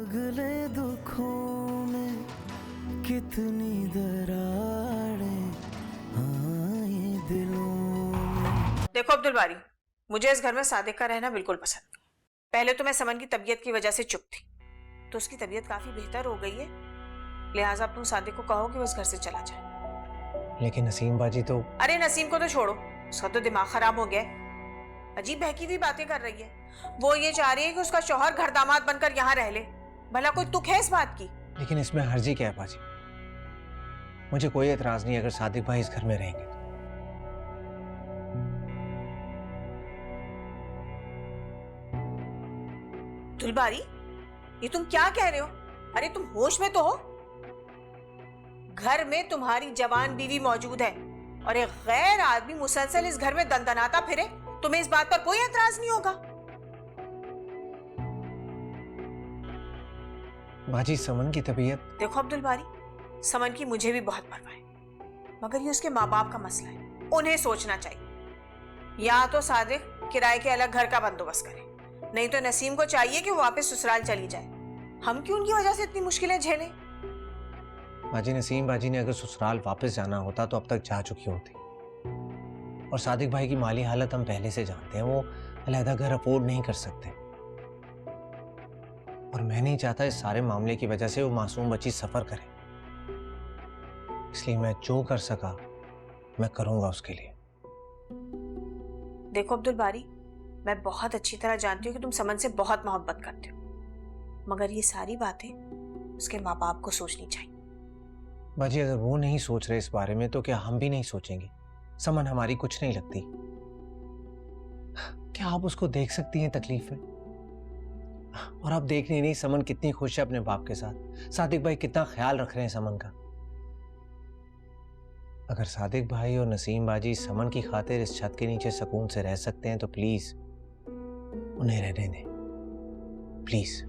अगले दुखों में कितनी दरारें आए दिलों में। देखो अब्दुल बारी, मुझे इस घर में सादिक का रहना बिल्कुल पसंद नहीं। पहले तो मैं समन की तबीयत की वजह से चुप थी, तो उसकी तबीयत काफी बेहतर हो गई है, लिहाजा अब तुम सादिक को कहो कि वो इस घर से चला जाए। लेकिन नसीम बाजी तो। अरे नसीम को तो छोड़ो, उसका तो दिमाग खराब हो गया है। अजीब बहकी हुई बातें कर रही है। वो ये चाह रही है कि उसका शौहर घर दामाद बनकर यहाँ रह ले। भला कोई तुक है इस बात की? लेकिन इसमें हर्जी क्या है बाजी? मुझे कोई एतराज नहीं अगर सादिक भाई इस घर में रहेंगे तो। दुलबारी, ये तुम क्या कह रहे हो? अरे तुम होश में तो हो? घर में तुम्हारी जवान बीवी मौजूद है और एक गैर आदमी मुसलसल इस घर में दंदनाता फिरे, तुम्हें इस बात पर कोई एतराज नहीं होगा? बाजी समन की तबीयत। देखो अब्दुल बारी, समन की मुझे भी बहुत परवाह है, मगर ये उसके माँ बाप का मसला है, उन्हें सोचना चाहिए। या तो सादिक किराए के अलग घर का बंदोबस्त करे, नहीं तो नसीम को चाहिए कि वो वापस ससुराल चली जाए। हम क्यों उनकी वजह से इतनी मुश्किलें झेलें? बाजी नसीम बाजी ने अगर ससुराल वापस जाना होता तो अब तक जा चुकी होती। और सादिक भाई की माली हालत हम पहले से जानते हैं, वो अलहदा घर अफोर्ड नहीं कर सकते। और मैं नहीं चाहता इस सारे मामले की वजह से वो मासूम बच्ची सफर करे, इसलिए मैं जो कर सका मैं करूंगा उसके लिए। देखो अब्दुल बारी, मैं बहुत अच्छी तरह जानती हूँ कि तुम समन से बहुत मोहब्बत करते हो, मगर ये सारी बातें उसके माँ बाप को सोचनी चाहिए। बाजी अगर वो नहीं सोच रहे इस बारे में तो क्या हम भी नहीं सोचेंगे? समन हमारी कुछ नहीं लगती। क्या आप उसको देख सकती हैं तकलीफ में? और आप देख नहीं समन कितनी खुश है अपने बाप के साथ। सादिक भाई कितना ख्याल रख रहे हैं समन का। अगर सादिक भाई और नसीम बाजी समन की खातिर इस छत के नीचे सुकून से रह सकते हैं तो प्लीज उन्हें रहने दें, प्लीज।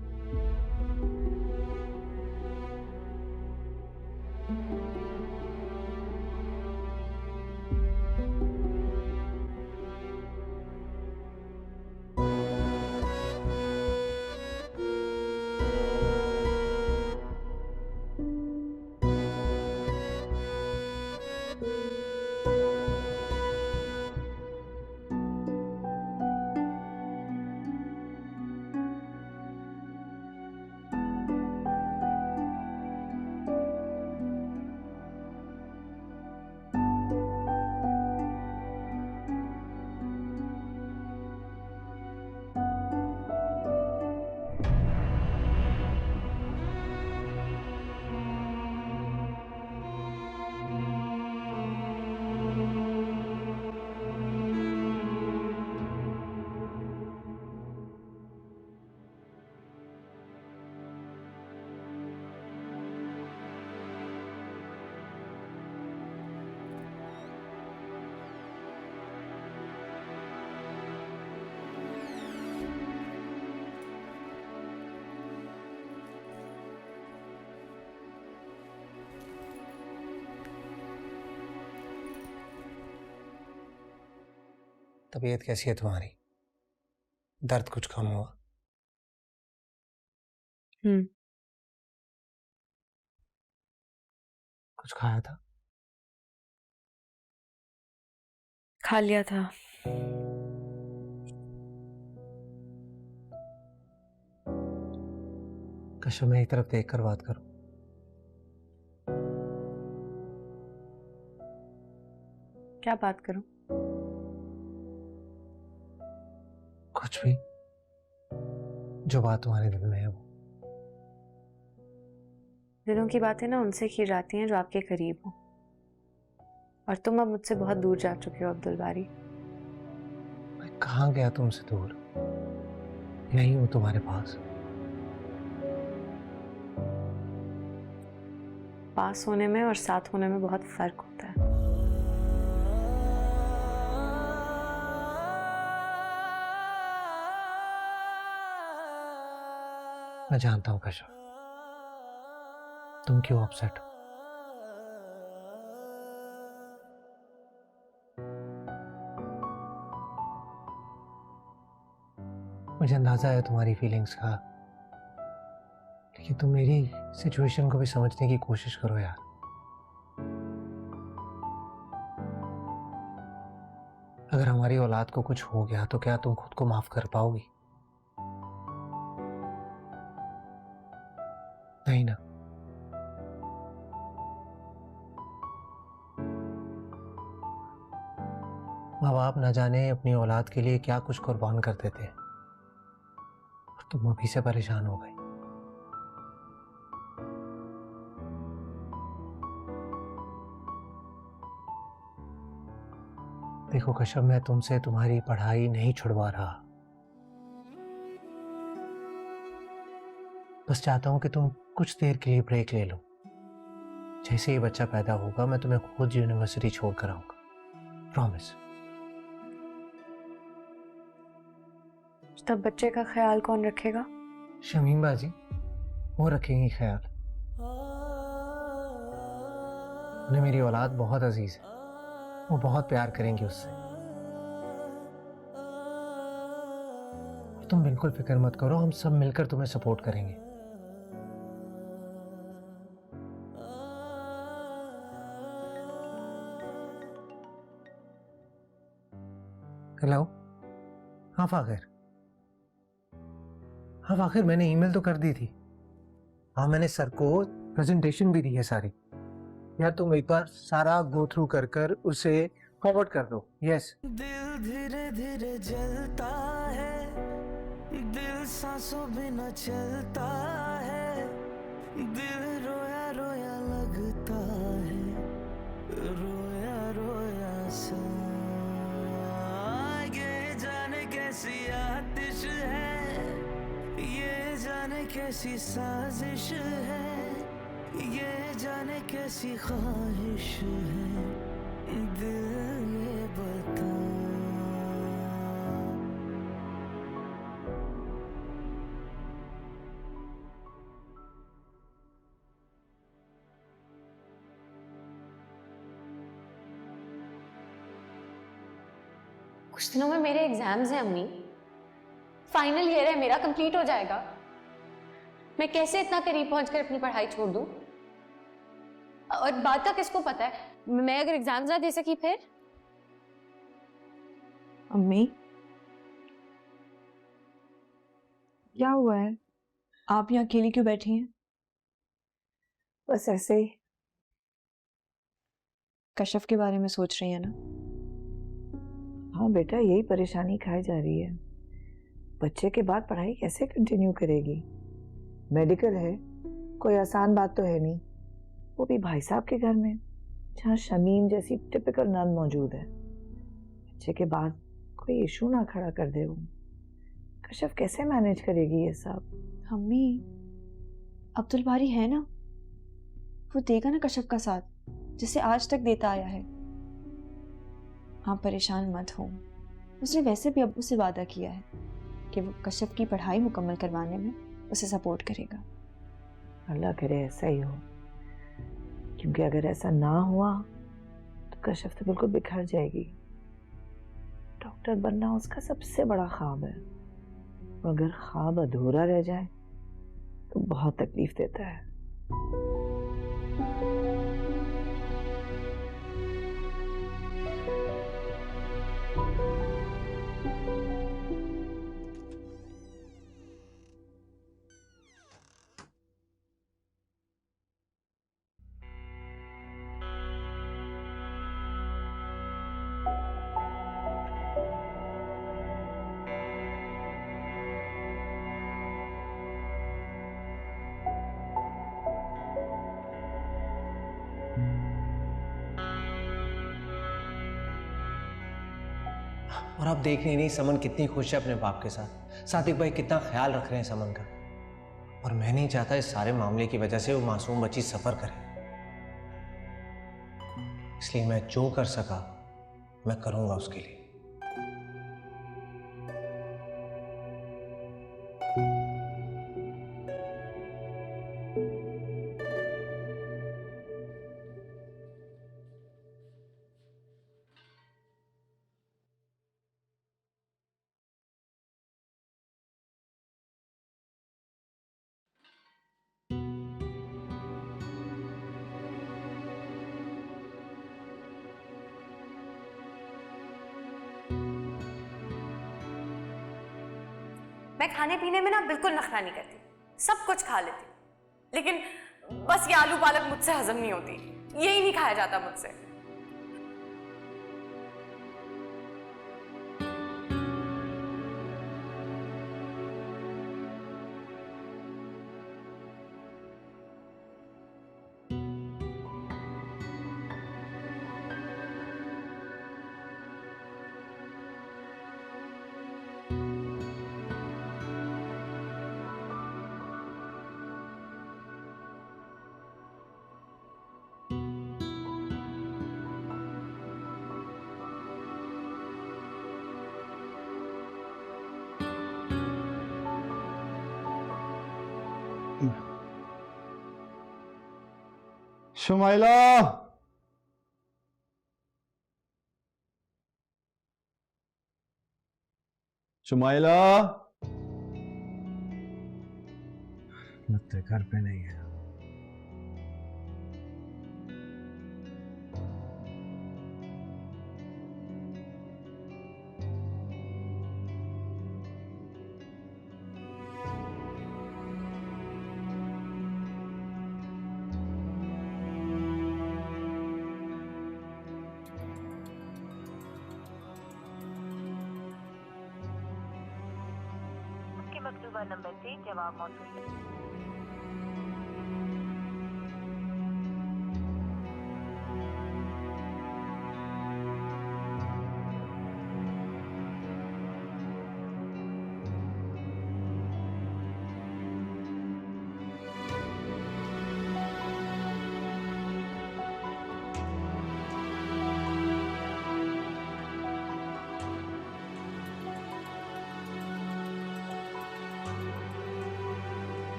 तबीयत कैसी है तुम्हारी? दर्द कुछ कम हुआ? कुछ खाया था? खा लिया था। कशो मेरी तरफ देख कर बात करो। क्या बात करूं? कुछ भी, जो बात तुम्हारे दिल में है वो। दिलों की बातें ना उनसे की जाती हैं जो आपके करीब हो, और तुम अब मुझसे बहुत दूर जा चुके हो अब्दुल बारी। मैं कहाँ गया तुमसे दूर? यही हूं तुम्हारे पास। पास होने में और साथ होने में बहुत फर्क होता है। मैं जानता हूं कशो, तुम क्यों अपसेट हो। मुझे अंदाजा है तुम्हारी फीलिंग्स का, देखिए, तुम मेरी सिचुएशन को भी समझने की कोशिश करो यार। अगर हमारी औलाद को कुछ हो गया तो क्या तुम खुद को माफ कर पाओगी? नहीं ना। माँ बाप न जाने अपनी औलाद के लिए क्या कुछ कुर्बान कर देते हैं, और तुम अभी से परेशान हो गई। देखो कश्यप, मैं तुमसे तुम्हारी पढ़ाई नहीं छुड़वा रहा, बस चाहता हूं कि तुम कुछ देर के लिए ब्रेक ले लो। जैसे ही बच्चा पैदा होगा मैं तुम्हें खुद यूनिवर्सिटी छोड़ कर आऊंगा, प्रॉमिस। तब बच्चे का ख्याल कौन रखेगा? शमीम बाजी, वो रखेंगी ख्याल। उन्हें मेरी औलाद बहुत अजीज है, वो बहुत प्यार करेंगी उससे। तुम बिल्कुल फिक्र मत करो, हम सब मिलकर तुम्हें सपोर्ट करेंगे। हेलो। हाँ फाखिर, हाँ फाखिर, मैंने ईमेल तो कर दी थी। हाँ, मैंने सर को प्रेजेंटेशन भी दी है सारी। यार तुम एक बार सारा गो थ्रू कर कर उसे फॉरवर्ड कर दो। यस। दिल धीरे धीरे जलता है, दिल सांसों बिना चलता है, दिल रोया रोया लगता है, रोया रोया सा। ये जाने कैसी आतिश है, ये जाने कैसी साजिश है, ये जाने कैसी ख्वाहिश है, दिल ये बता। कुछ दिनों में मेरे एग्जाम्स हैं अम्मी। फाइनल ईयर है मेरा, कंप्लीट हो जाएगा। मैं कैसे इतना करीब पहुंचकर अपनी पढ़ाई छोड़ दूं? और बात का किसको पता है, मैं अगर एग्जाम्स ना दे सकी फिर? अम्मी, क्या हुआ है? आप यहाँ अकेली क्यों बैठी हैं? बस ऐसे ही। कश्यप के बारे में सोच रही है ना? हाँ बेटा, यही परेशानी खाई जा रही है। बच्चे के बाद पढ़ाई कैसे कंटिन्यू करेगी? मेडिकल है, कोई आसान बात तो है नहीं, वो भी भाई साहब के घर में, जहाँ शमीम जैसी टिपिकल नन मौजूद है। बच्चे के बाद कोई इशू ना खड़ा कर दे वो। कश्यप कैसे मैनेज करेगी ये सब? अम्मी, अब्दुल बारी है ना, वो देगा ना कश्यप का साथ, जिसे आज तक देता आया है। आप परेशान मत हो, उसने वैसे भी अब्बू से वादा किया है कि वो कश्यप की पढ़ाई मुकम्मल करवाने में उसे सपोर्ट करेगा। अल्लाह करे ऐसा ही हो, क्योंकि अगर ऐसा ना हुआ तो कश्यप तो बिल्कुल बिखर जाएगी। डॉक्टर बनना उसका सबसे बड़ा ख्वाब है, और अगर ख्वाब अधूरा रह जाए तो बहुत तकलीफ देता है। और आप देख नहीं समन कितनी खुश है अपने बाप के साथ। सादिक भाई कितना ख्याल रख रहे हैं समन का, और मैं नहीं चाहता इस सारे मामले की वजह से वो मासूम बच्ची सफर करे। इसलिए मैं जो कर सका मैं करूंगा उसके लिए। मैं खाने पीने में ना बिल्कुल नखरा नहीं करती, सब कुछ खा लेती, लेकिन बस ये आलू पालक मुझसे हजम नहीं होती, यही नहीं खाया जाता मुझसे। शुमाइला, शुमाइला, लगता है घर पे नहीं है। मकतूबा नंबर से जवाब मौजूद है।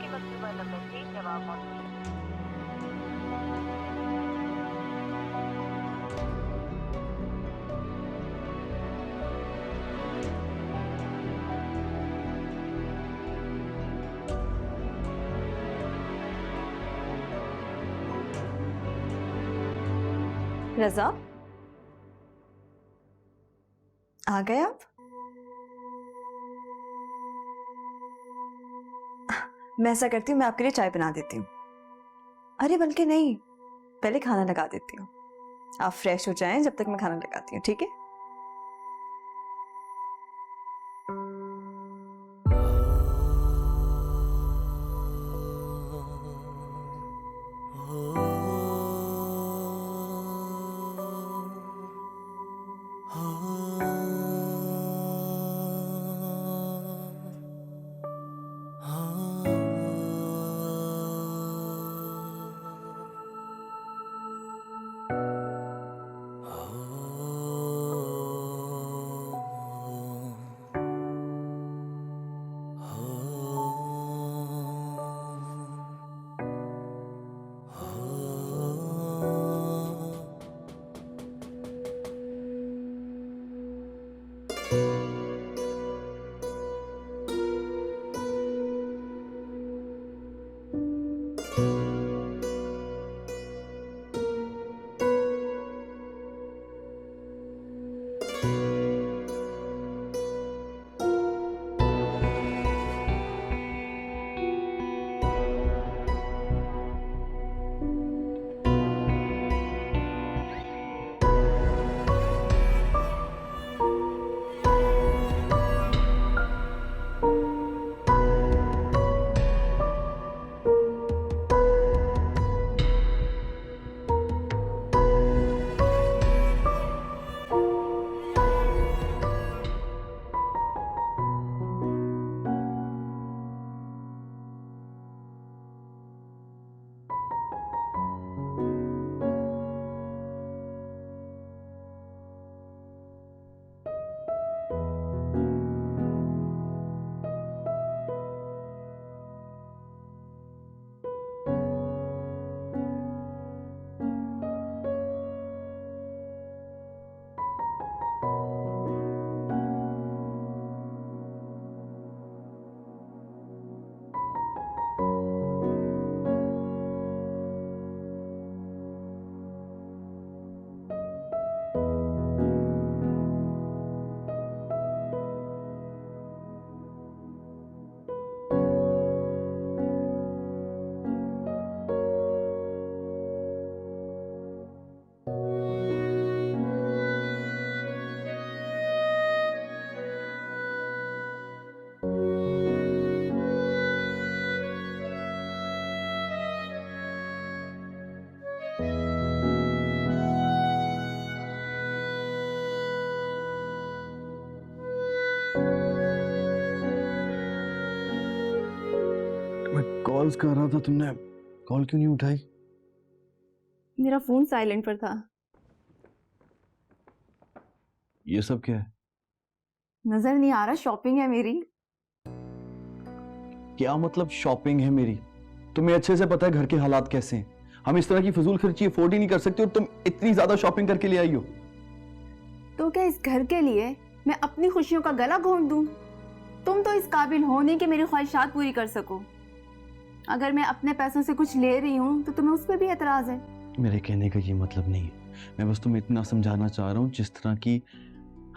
मकतूबा नंबर से जवाब मौजूद है। रजा, आ गए आप? मैं ऐसा करती हूँ, मैं आपके लिए चाय बना देती हूँ। अरे बल्कि नहीं, पहले खाना लगा देती हूँ। आप फ्रेश हो जाएं जब तक मैं खाना लगाती हूँ, ठीक है? मैं कॉल्स कर रहा था, तुमने कॉल क्यों नहीं उठाई? मेरा फोन साइलेंट पर था। ये सब क्या है? नजर नहीं आ रहा? शॉपिंग है मेरी। क्या मतलब शॉपिंग है मेरी? तुम्हें अच्छे से पता है घर के हालात कैसे हैं। हम इस तरह की फजूल खर्ची अफोर्ड ही नहीं कर सकते और तुम इतनी ज्यादा शॉपिंग करके ले आई हो। तो क्या इस घर के लिए मैं अपनी खुशियों का गला घोंट दूं? तुम तो इस काबिल हो नहीं कि मेरी ख्वाहिशात पूरी कर सको। अगर मैं अपने पैसों से कुछ ले रही हूँ तो तुम्हें उस पर भी एतराज है। मेरे कहने का ये मतलब नहीं है। मैं बस तुम्हें इतना समझाना चाह रहा हूँ, जिस तरह की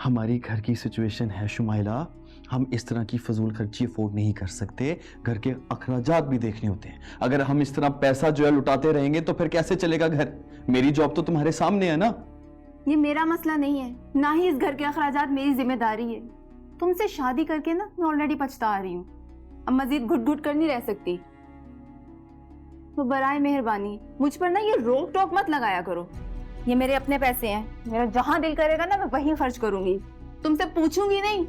हमारी घर की सिचुएशन है शुमाइला, हम इस तरह की फजूल खर्ची अफोर्ड नहीं कर सकते। घर के अखराजात भी देखने होते हैं। अगर हम इस तरह पैसा जो है लुटाते रहेंगे तो फिर कैसे चलेगा घर? मेरी जॉब तो तुम्हारे सामने है ना। ये मेरा मसला नहीं है, ना ही इस घर के अखराजात मेरी जिम्मेदारी है। तुमसे शादी करके ना मैं ऑलरेडी पछता आ रही हूँ। अब मजीद घुट घुट कर नहीं रह सकती। तो बराए मेहरबानी मुझ पर ना ये रोक टोक मत लगाया करो। ये मेरे अपने पैसे हैं, मेरा जहां दिल करेगा ना मैं वहीं खर्च करूंगी, तुमसे पूछूंगी नहीं।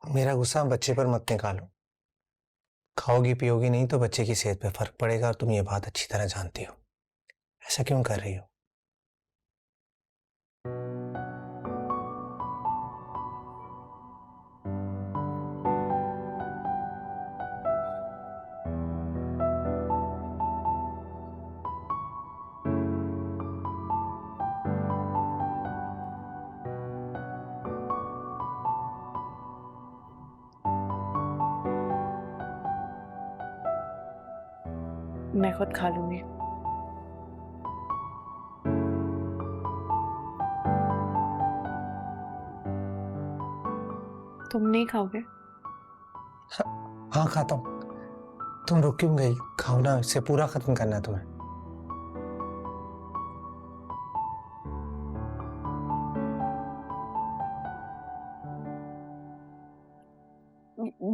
मेरा गुस्सा बच्चे पर मत निकालो। खाओगी पियोगी नहीं तो बच्चे की सेहत पे फर्क पड़ेगा और तुम ये बात अच्छी तरह जानती हो। ऐसा क्यों कर रही हो? मैं खुद खा लूंगी। तुम नहीं खाओगे? हाँ खाता हूँ। तुम रुक क्यों गई? खाओ ना, इससे पूरा खत्म करना है तुम्हें।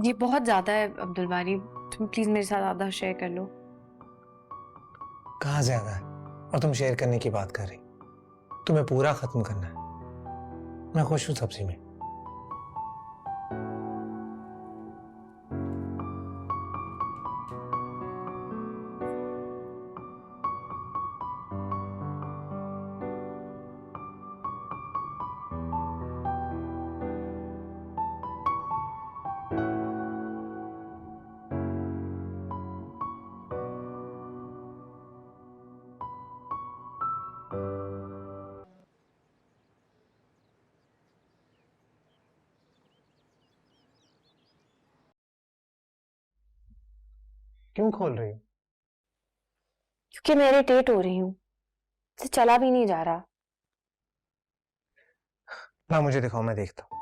ये बहुत ज्यादा है अब्दुल बारी, तुम प्लीज मेरे साथ आधा शेयर कर लो। कहाँ ज्यादा है? और तुम शेयर करने की बात कर रही? तुम्हें पूरा खत्म करना है। मैं खुश हूँ सब्जी में। क्यों खोल रही हो? क्योंकि मैं इरिटेट हो रही हूँ, इसे चला भी नहीं जा रहा। ना मुझे दिखाओ, मैं देखता हूँ।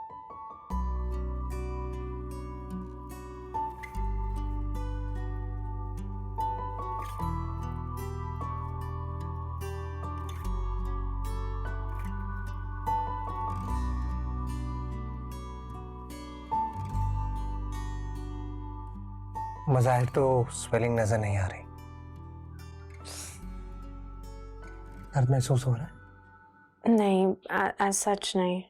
मज़ाहिर तो स्वेलिंग नजर नहीं आ रही। दर्द महसूस हो रहा है? नहीं, एज सच नहीं।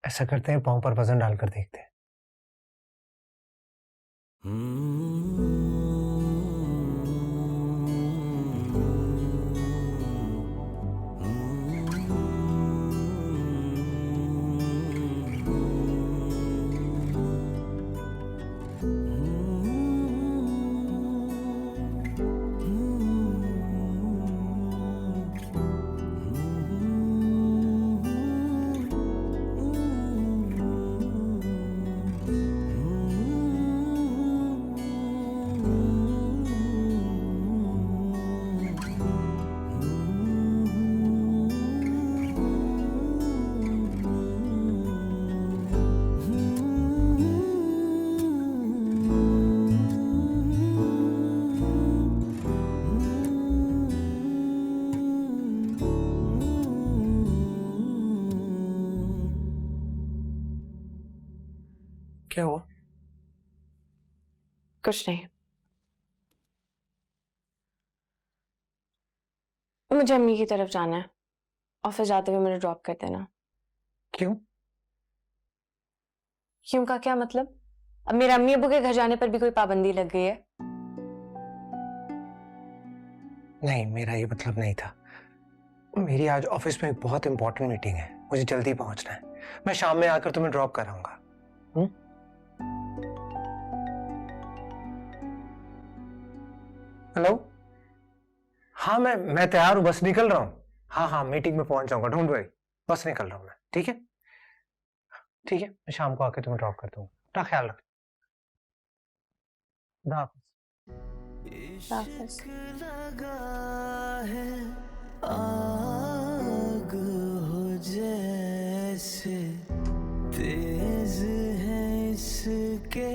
ऐसा करते हैं, पाँव पर वजन डालकर देखते हैं। क्या हुआ? कुछ नहीं। मुझे अम्मी की तरफ जाना है। ऑफिस जाते हुए मुझे ड्रॉप कर देना। क्यों? क्यों का क्या मतलब? अब मेरे अम्मी अब्बू के घर जाने पर भी कोई पाबंदी लग गई है? नहीं, मेरा ये मतलब नहीं था। मेरी आज ऑफिस में एक बहुत इंपॉर्टेंट मीटिंग है, मुझे जल्दी पहुंचना है। मैं शाम में आकर तुम्हें ड्रॉप कराऊंगा। हेलो? हाँ, मैं तैयार हूँ, बस निकल रहा हूँ। हाँ हाँ, मीटिंग में पहुंच जाऊंगा, डोंट वरी। बस निकल रहा हूँ मैं, ठीक है? ठीक है, मैं शाम को आके तुम्हें ड्रॉप कर दूंगा। अपना ख्याल रख। खुदा हाफिज़। इश्क लगा है आग हो जैसे, तेज है इसके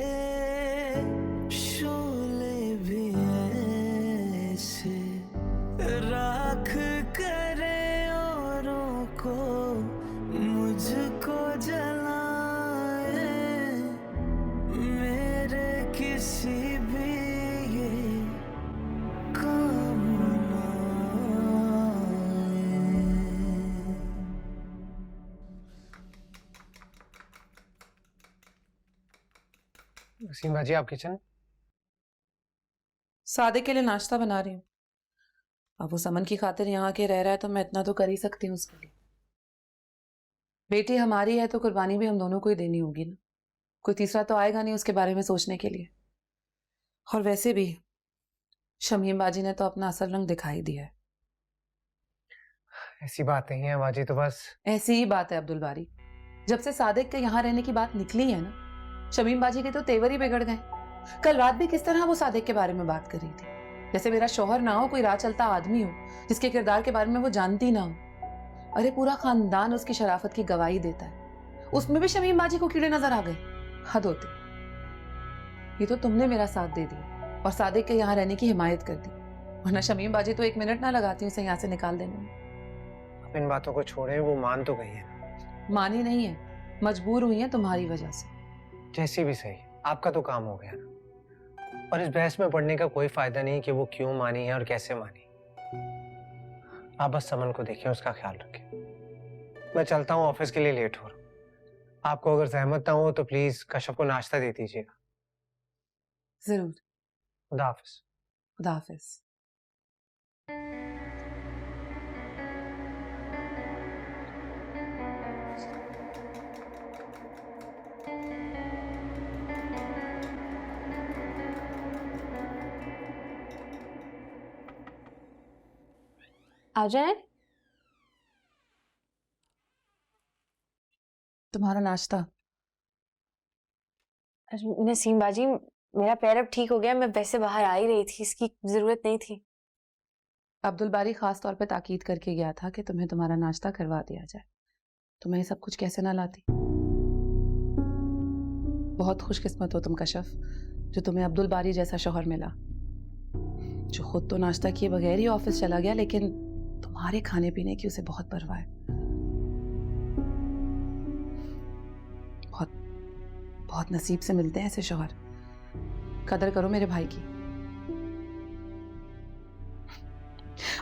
शोले भी ऐसे, राख करे औरों को मुझको जलाए, मेरे किसी भी ये काम ना आए। वसीम भाजी, आप किचन? सादे के लिए नाश्ता बना रही हूँ। अब वो समन की खातिर यहाँ के रह रहा है तो मैं इतना तो कर ही सकती हूँ उसके लिए। बेटी हमारी है तो कुर्बानी भी हम दोनों को ही देनी होगी ना। कोई तीसरा तो आएगा नहीं उसके बारे में सोचने के लिए। और वैसे भी शमीम बाजी ने तो अपना असल रंग दिखाई दिया है। ऐसी बात नहीं है बाजी, तो बस ऐसी ही बात है अब्दुल बारी। जब से सादिक के यहाँ रहने की बात निकली है ना, शमीम बाजी के तो तेवर ही बिगड़ गए। कल रात भी किस तरह वो सादिक के बारे में बात कर रही थी, जैसे मेरा शौहर ना हो, कोई राह चलता आदमी हो जिसके किरदार के बारे में वो जानती ना हो। अरे पूरा खानदान उसकी शराफत की गवाही देता है, उसमें भी शमीम बाजी को कीड़े नजर आ गए। हद होती। ये तो तुमने मेरा साथ दे दिया और सादिक के यहाँ रहने की हिमायत कर दी, वरना शमीम बाजी तो 1 मिनट ना लगाती उसे यहाँ से निकाल देने में। आप इन बातों को छोड़ें, वो मान तो गई है ना। मानी नहीं है, मजबूर हुई है तुम्हारी वजह से। जैसी भी सही, आपका तो काम हो गया ना। और इस बहस में पढ़ने का कोई फायदा नहीं कि वो क्यों मानी है और कैसे मानी। आप बस समन को देखें, उसका ख्याल रखें। मैं चलता हूँ, ऑफिस के लिए लेट हो रहा हूँ। आपको अगर जहमत ना हो तो प्लीज कश्यप को नाश्ता दे दीजिएगा। जरूर। खुदा हाफिज। खुदा हाफिज। आ जाए। तुम्हारा नाश्ता। नसीम बाजी, मेरा पैर अब ठीक हो गया, मैं वैसे बाहर आ ही रही थी, इसकी जरूरत नहीं थी। अब्दुल बारी खास तौर पे ताकीद करके गया था कि तुम्हें तुम्हारा नाश्ता करवा दिया जाए, तो मैं ये सब कुछ कैसे ना लाती। बहुत खुशकिस्मत हो तुम कशफ, जो तुम्हें अब्दुल बारी जैसा शौहर मिला, जो खुद तो नाश्ता किए बगैर ही ऑफिस चला गया, लेकिन तुम्हारे खाने पीने की उसे बहुत परवाह है। बहुत बहुत नसीब से मिलते हैं ऐसे शौहर। कदर करो मेरे भाई की।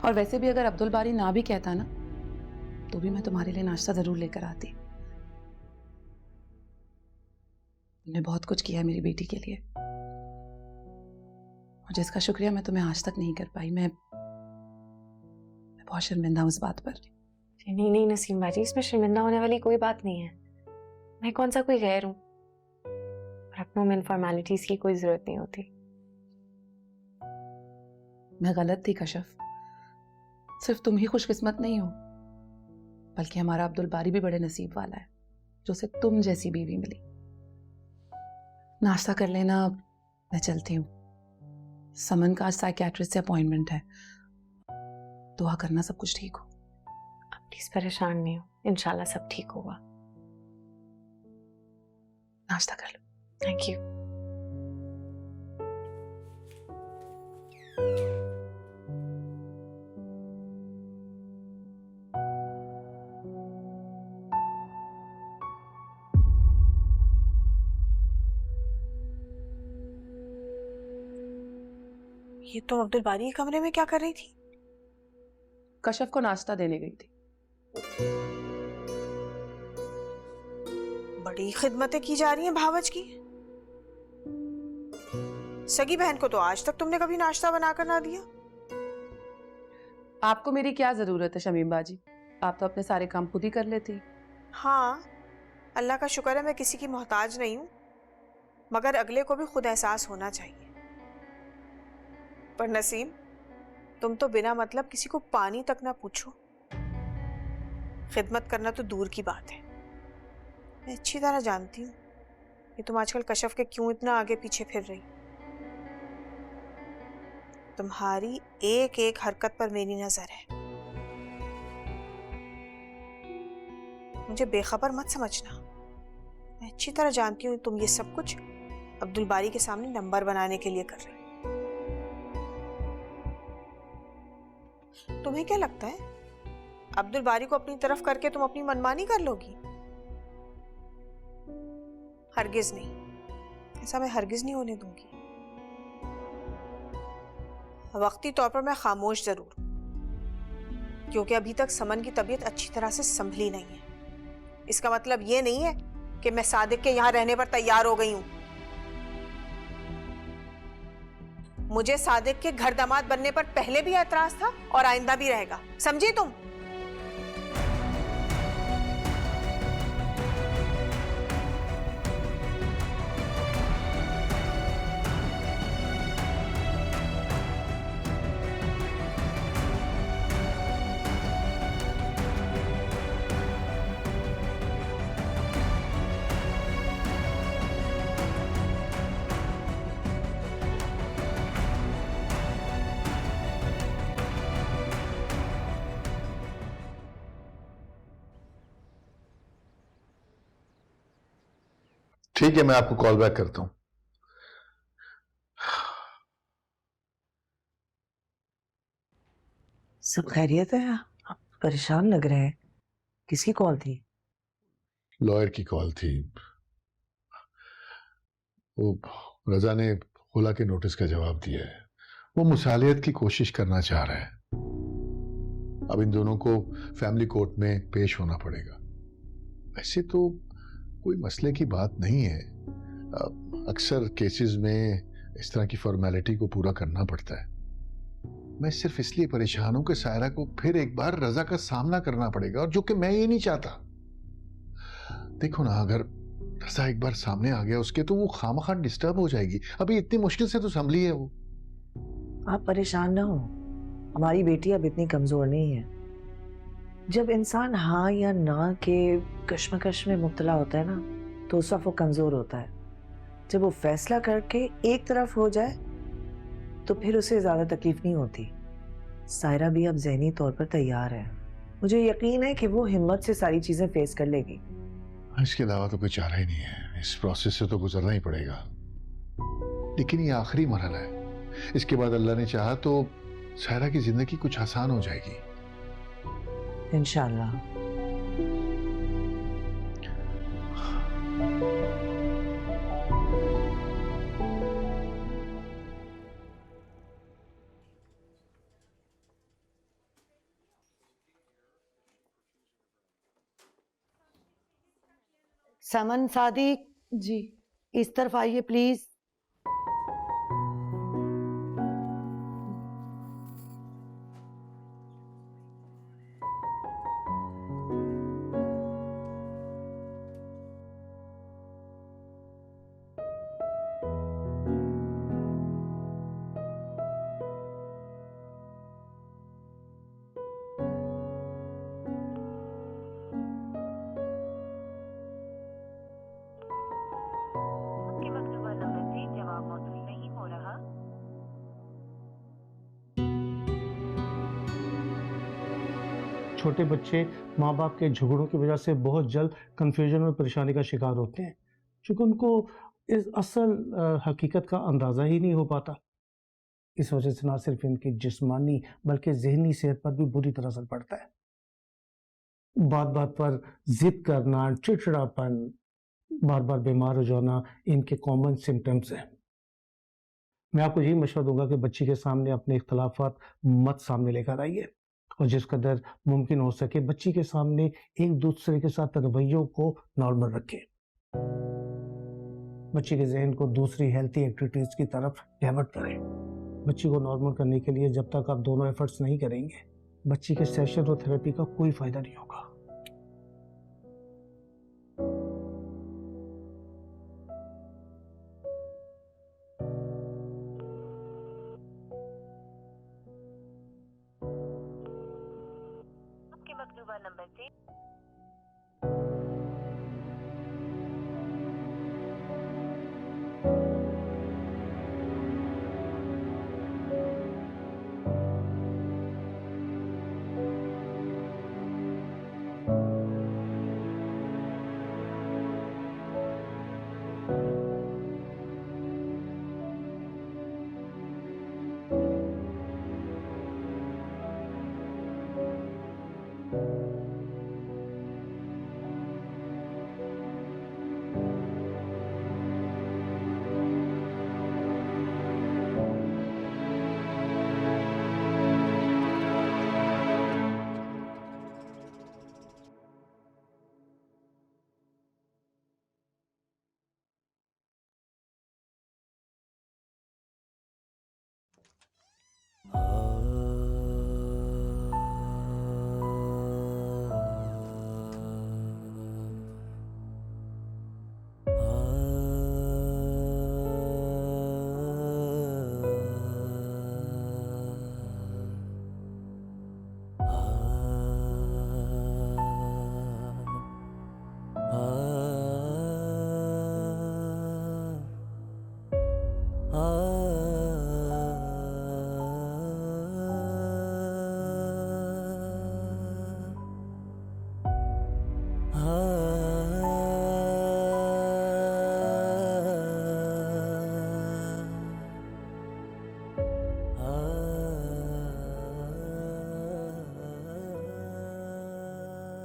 और वैसे भी अगर अब्दुल बारी ना भी कहता ना, तो भी मैं तुम्हारे लिए नाश्ता जरूर लेकर आती। तुमने बहुत कुछ किया है मेरी बेटी के लिए, और जिसका शुक्रिया मैं तुम्हें आज तक नहीं कर पाई। मैं बहुत शर्मिंदा हूं इस बात पर। नहीं नहीं नसीम बाजी, इसमें शर्मिंदा होने वाली कोई बात नहीं है। मैं कौन सा कोई गैर हूं, और अपनों में फॉर्मेलिटीज की कोई जरूरत नहीं होती। मैं गलत थी कशफ। सिर्फ तुम ही खुशकिस्मत नहीं हो, बल्कि हमारा अब्दुल बारी भी बड़े नसीब वाला है, जो उसे तुम जैसी बीवी मिली। नाश्ता कर लेना, मैं चलती हूँ। समन का आज साइकियाट्रिस्ट से अपॉइंटमेंट है, दुआ करना सब कुछ ठीक हो। आप प्लीज परेशान नहीं हो, इंशाल्लाह सब ठीक होगा। नाश्ता कर लो। Thank you. ये तुम अब्दुल बारी के कमरे में क्या कर रही थी? कशफ को नाश्ता देने गई थी। बड़ी खिदमतें की जा रही हैं भावज की। सगी बहन को तो आज तक तुमने कभी नाश्ता बनाकर ना दिया। आपको मेरी क्या जरूरत है शमीम बाजी? आप तो अपने सारे काम खुद ही कर लेती। हाँ, अल्लाह का शुक्र है मैं किसी की मोहताज नहीं हूं, मगर अगले को भी खुद एहसास होना चाहिए। पर नसीम, तुम तो बिना मतलब किसी को पानी तक ना पूछो। खिदमत करना तो दूर की बात है। मैं अच्छी तरह जानती हूँ कि तुम आजकल कशफ के क्यों इतना आगे पीछे फिर रही। तुम्हारी एक एक हरकत पर मेरी नजर है। मुझे बेखबर मत समझना। मैं अच्छी तरह जानती हूँ तुम ये सब कुछ अब्दुल बारी के सामने नंबर बनाने के लिए कर रही। तुम्हें क्या लगता है अब्दुल बारी को अपनी तरफ करके तुम अपनी मनमानी कर लोगी? हरगिज नहीं, ऐसा मैं हरगिज नहीं होने दूंगी। वक्ती तौर पर मैं खामोश जरूर, क्योंकि अभी तक समन की तबीयत अच्छी तरह से संभली नहीं है। इसका मतलब ये नहीं है कि मैं सादिक के यहां रहने पर तैयार हो गई हूं। मुझे सादिक के घर दामाद बनने पर पहले भी एतराज था और आइंदा भी रहेगा, समझी तुम? ठीक है, मैं आपको कॉल बैक करता हूं। सब खैरियत है? आप परेशान लग रहे हैं। किसकी कॉल थी? लॉयर की कॉल थी। वो रजा ने खुला के नोटिस का जवाब दिया है। वो मुसालियत की कोशिश करना चाह रहा है। अब इन दोनों को फैमिली कोर्ट में पेश होना पड़ेगा। वैसे तो कोई मसले की बात नहीं है। अक्सर केसेस में इस तरह की फॉर्मेलिटी को पूरा करना पड़ता है। मैं सिर्फ इसलिए परेशान हूं कि सायरा को फिर एक बार रजा का सामना करना पड़ेगा, और जो कि मैं ये नहीं चाहता। देखो ना, अगर रजा एक बार सामने आ गया उसके, तो वो खामखा डिस्टर्ब हो जाएगी। अभी इतनी मुश्किल से तो संभली है वो। आप परेशान ना हो, हमारी बेटी अब इतनी कमजोर नहीं है। जब इंसान हाँ या ना के कश्मकश में मुब्तला होता है ना, तो उस वक्त वो कमजोर होता है। जब वो फैसला करके एक तरफ हो जाए तो फिर उसे ज्यादा तकलीफ नहीं होती। सायरा भी अब ज़हनी तौर पर तैयार है। मुझे यकीन है कि वो हिम्मत से सारी चीजें फेस कर लेगी। इसके अलावा तो कोई चारा ही नहीं है। इस प्रोसेस से तो गुजरना ही पड़ेगा, लेकिन ये आखिरी मरहला है। इसके बाद अल्लाह ने चाहा तो सायरा की जिंदगी कुछ आसान हो जाएगी इंशाअल्लाह। समन, सादिक जी। इस तरफ आइए प्लीज। आपके मकतूबा नंबर से जवाब मौसूल नहीं हो रहा। छोटे बच्चे माँ बाप के झगड़ों की वजह से बहुत जल्द कंफ्यूजन और परेशानी का शिकार होते हैं, क्योंकि उनको इस असल हकीकत का अंदाज़ा ही नहीं हो पाता। इस वजह से ना सिर्फ इनकी जिस्मानी बल्कि जहनी सेहत पर भी बुरी तरह असर पड़ता है। बात बात पर जिद करना, चिड़चिड़ापन, बार बार बीमार हो जाना इनके कॉमन सिम्टम्स हैं। मैं आपको यही मशवरा दूंगा कि बच्ची के सामने अपने इख्तलाफात मत सामने लेकर आइए और जिस कदर मुमकिन हो सके बच्ची के सामने एक दूसरे के साथ रवैयों को नॉर्मल रखें। बच्ची के जहन को दूसरी हेल्थी एक्टिविटीज की तरफ डाइवर्ट करें। बच्ची को नॉर्मल करने के लिए जब तक आप दोनों एफर्ट्स नहीं करेंगे बच्ची के सेशन और थेरेपी का कोई फायदा नहीं होगा। आपके मकतूबा नंबर से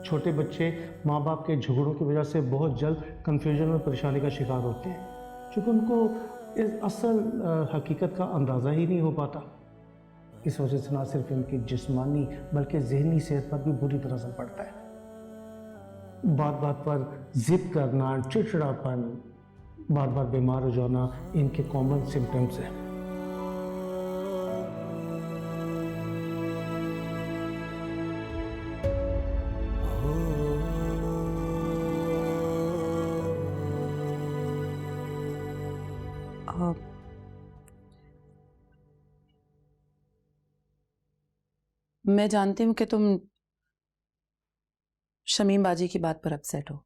छोटे बच्चे माँ बाप के झगड़ों की वजह से बहुत जल्द कंफ्यूजन और परेशानी का शिकार होते हैं क्योंकि उनको इस असल हकीकत का अंदाज़ा ही नहीं हो पाता। इस वजह से ना सिर्फ इनकी जिस्मानी बल्कि जहनी सेहत पर भी बुरी तरह असर पड़ता है। बात बात पर जिद करना, चिड़चिड़ापन, बार बार बीमार हो जाना इनके कॉमन सिम्टम्स हैं। मैं जानती हूँ कि तुम शमीम बाजी की बात पर अपसेट हो।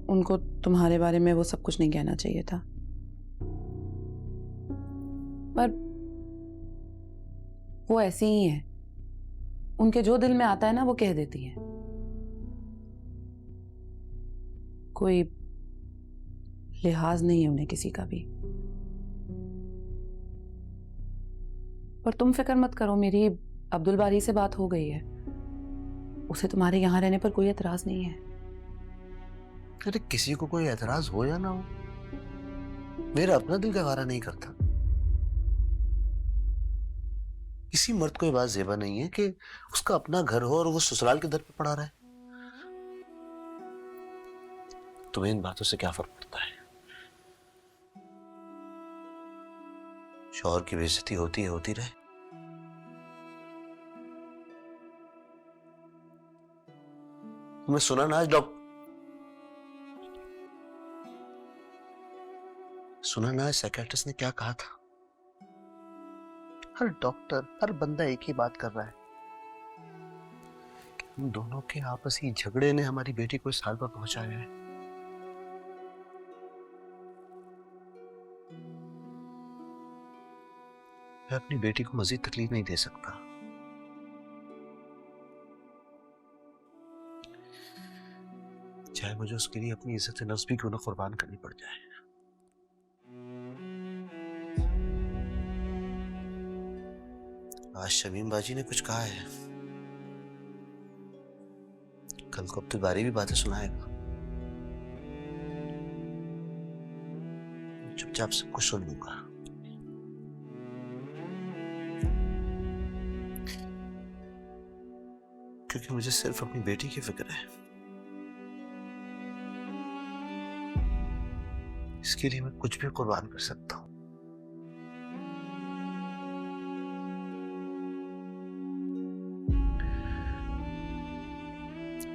उनको तुम्हारे बारे में वो सब कुछ नहीं कहना चाहिए था, पर वो ऐसी ही है। उनके जो दिल में आता है ना वो कह देती है। कोई लिहाज नहीं है उन्हें किसी का भी। पर तुम फिक्र मत करो, मेरी अब्दुल बारी से बात हो गई है। उसे तुम्हारे यहां रहने पर कोई एतराज नहीं है। अरे किसी को कोई एतराज हो या ना हो, मेरा अपना दिल गवारा नहीं करता। किसी मर्द को ये बात ज़ेबा नहीं है कि उसका अपना घर हो और वो ससुराल के दर पे पड़ा रहे। तुम्हें इन बातों से क्या फर्क पड़ता है? शौहर की बेइज्जती होती है, होती रहे। तुमने सुना ना आज साइकियाट्रिस्ट ने क्या कहा था? हर डॉक्टर, हर बंदा एक ही बात कर रहा है कि हम दोनों के आपसी झगड़े ने हमारी बेटी को इस हाल पर पहुंचाया है। मैं अपनी बेटी को मजीद तकलीफ नहीं दे सकता। चाहे मुझे उसके लिए अपनी इज्जत नफ्स भी क्यों ना कुर्बान करनी पड़ जाए। आज शमीम बाजी ने कुछ कहा है, कल को अब्दुल बारी भी बातें सुनाएगा। चुपचाप सब कुछ सुन लूंगा। क्योंकि मुझे सिर्फ अपनी बेटी की फिक्र है। इसके लिए मैं कुछ भी कुर्बान कर सकता हूं।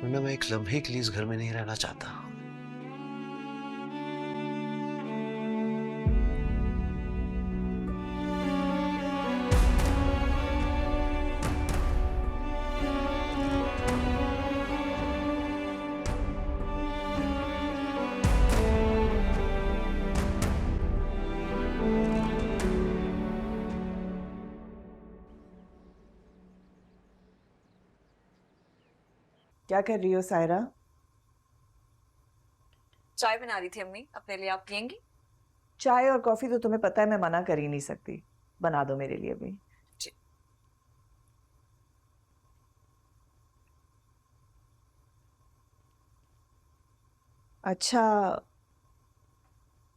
वरना मैं एक लम्हे के लिए इस घर में नहीं रहना चाहता। क्या कर रही हो सायरा? चाय बना रही थी अम्मी, अपने लिए। आप पियेंगी? चाय और कॉफी तो तुम्हें पता है मैं मना कर ही नहीं सकती। बना दो मेरे लिए भी। जी। अच्छा,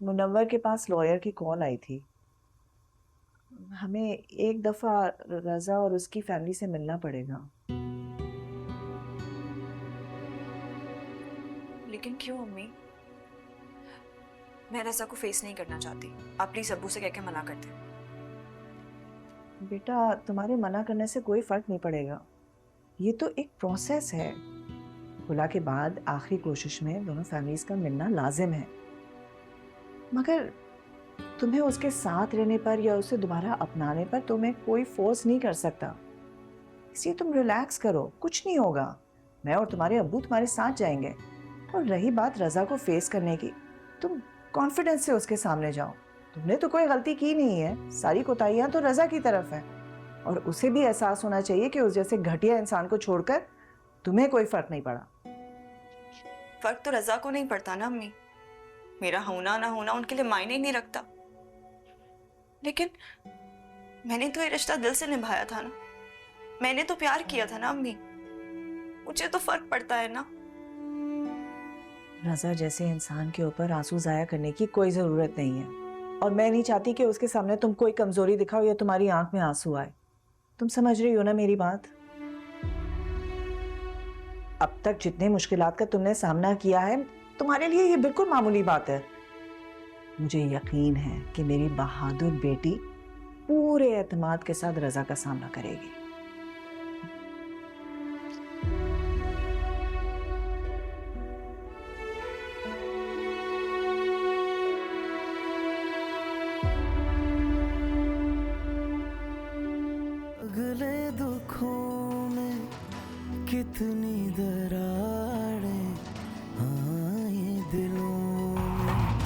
मुनव्वर के पास लॉयर की कॉल आई थी। हमें एक दफा रजा और उसकी फैमिली से मिलना पड़ेगा। लेकिन क्यों अम्मी? मैं रजा को फेस नहीं करना चाहती। आप प्लीज अब्बू से कह के मना कर दें। बेटा, तुम्हारे मना करने से कोई फर्क नहीं पड़ेगा। ये तो एक प्रोसेस है। खुला के बाद आखिरी कोशिश में दोनों फैमिलीज का मिलना लाजिम है। मगर तुम्हें उसके साथ रहने पर या उसे दोबारा अपनाने पर तुम्हें कोई फोर्स नहीं कर सकता। इसलिए तुम रिलैक्स करो, कुछ नहीं होगा। मैं और तुम्हारे अब्बू तुम्हारे साथ जाएंगे। और रही बात रजा को फेस करने की, तुम कॉन्फिडेंस से उसके सामने जाओ। तुमने तो कोई गलती की नहीं है, सारी कोताहियां तो रजा की तरफ है। और उसे भी एहसास होना चाहिए कि उस जैसे घटिया इंसान को छोड़कर तुम्हें कोई फर्क नहीं पड़ा। फर्क तो रजा को नहीं पड़ता ना अम्मी। मेरा होना ना होना उनके लिए मायने ही नहीं रखता। लेकिन मैंने तो ये रिश्ता दिल से निभाया था ना। मैंने तो प्यार किया था ना अम्मी। मुझे तो फर्क पड़ता है ना। रजा जैसे इंसान के ऊपर आंसू जाया करने की कोई जरूरत नहीं है। और मैं नहीं चाहती कि उसके सामने तुम कोई कमजोरी दिखाओ या तुम्हारी आंख में आंसू आए। तुम समझ रही हो ना मेरी बात? अब तक जितने मुश्किलात का तुमने सामना किया है, तुम्हारे लिए ये बिल्कुल मामूली बात है। मुझे यकीन है कि मेरी बहादुर बेटी पूरे एतमाद के साथ रजा का सामना करेगी। अगले दुखों में कितनी दरार